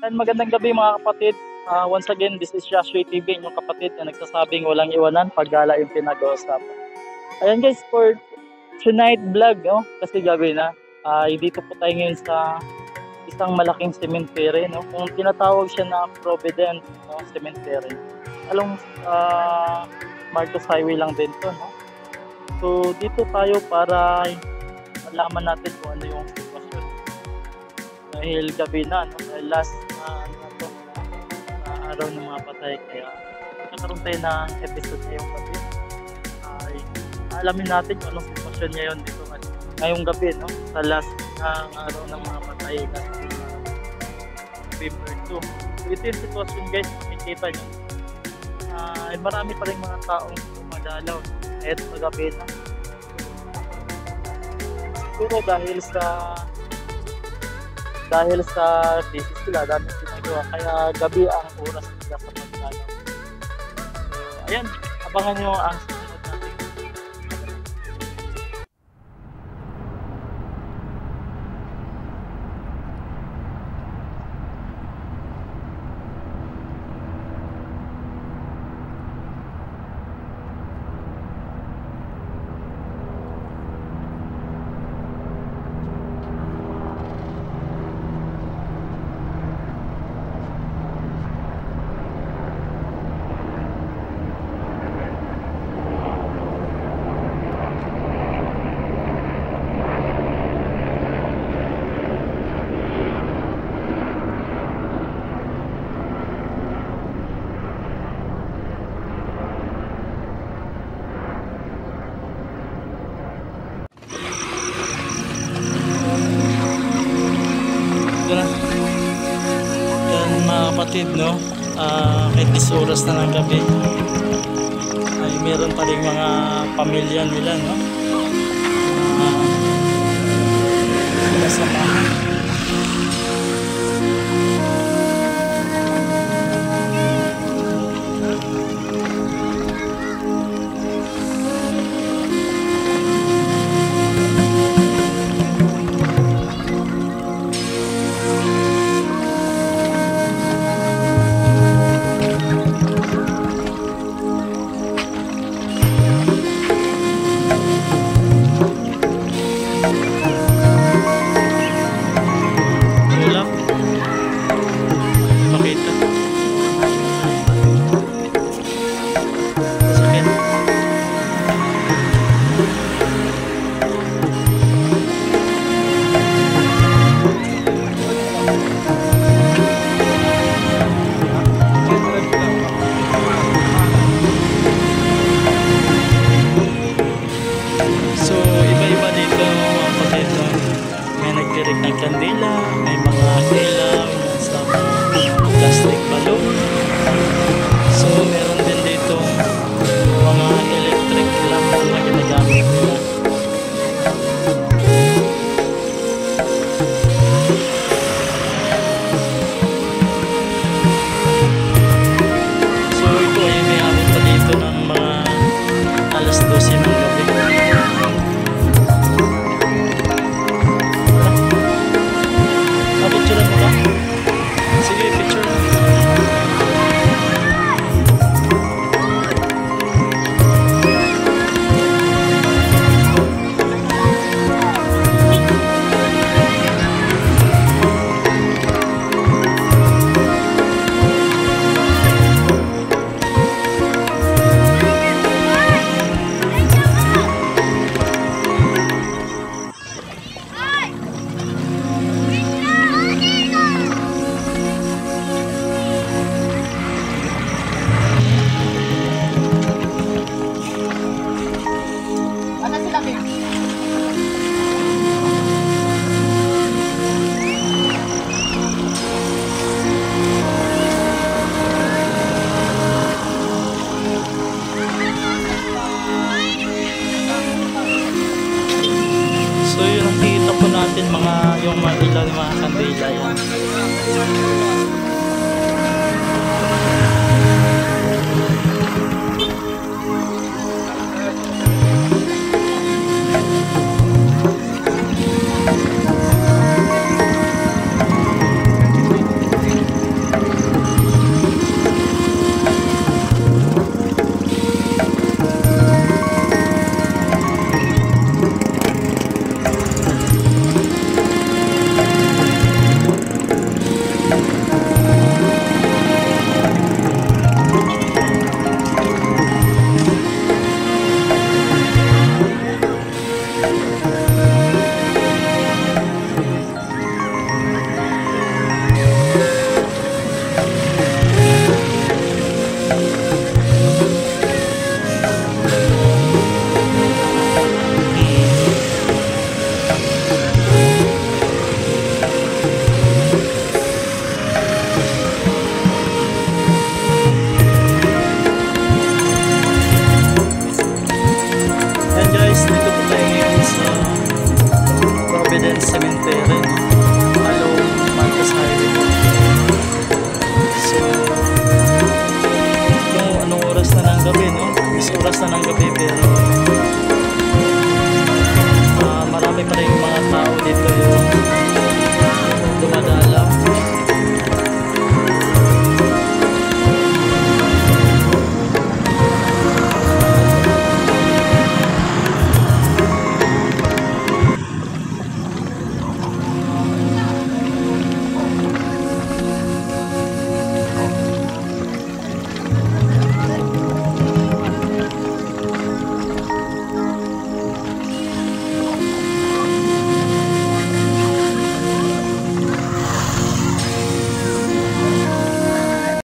And magandang gabi mga kapatid. Once again, this is Joshua TV, inyong kapatid na nagsasabing walang iwanan, paggala yung pinag-uusapan. Ayan guys, for tonight vlog, no? Kasi gabi na. Dito po tayo ngayon sa isang malaking cemetery, no? Kung tinatawag siya na Providence, no? Cemetery. Along Marcos Highway lang din to, no? So dito tayo para malaman natin kung ano yung sitwasyon. Dahil gabi na, no? Dahil last araw ng mga patay, kaya nagkaroon tayo ng episode ngayong gabi. Alamin natin kung anong sitwasyon ngayon dito ngayong gabi, no? Sa last araw ng mga patay, last November 2. So ito yung sitwasyon guys, makikita nyo. Marami pa rin mga taong dumadalaw kahit sa gabi na. Siguro dahil sa busy sila, dami ginagawa, kaya gabi ang oras nila sa pagdalaw. So ayan, abangan nyo ang susunod natin. Yan mga kapatid, no? Kahit is oras na ng gabi ay meron pa rin mga pamilya nila, no? Sinasamahan.